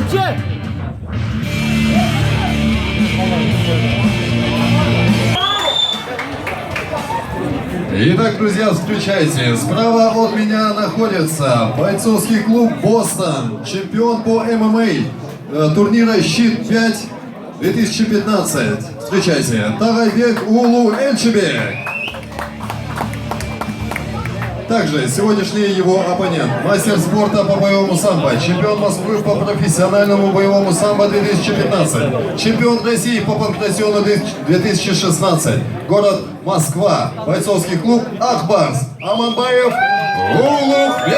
Кричи! Итак, друзья, встречайте. Справа от меня находится бойцовский клуб «Бостон», чемпион по ММА турнира «Щит-5» 2015. Встречайте, Тарайбек Улу Эльчебек. Также сегодняшний его оппонент, мастер спорта по боевому самбо, чемпион Москвы по профессиональному боевому самбо 2015, чемпион России по панкратиону 2016, город Москва, бойцовский клуб «Ахбарс», Аманбаев Улугбек.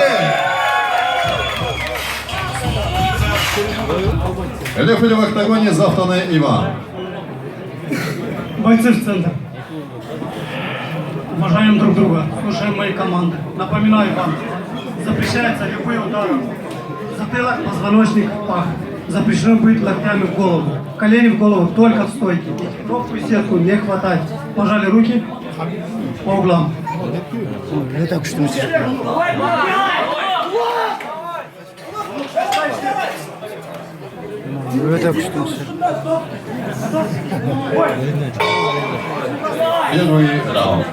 Рефери в октагоне Завтаны Иван. Бойцы в центр. Уважаем друг друга, слушаем мои команды. Напоминаю вам, запрещается любые удары. Затылок, позвоночник, пах. Запрещено быть локтями в голову. Колени в голову только в стойке. Кнопку сетку не хватать. Пожали руки по углам. Не так что Первый раунд.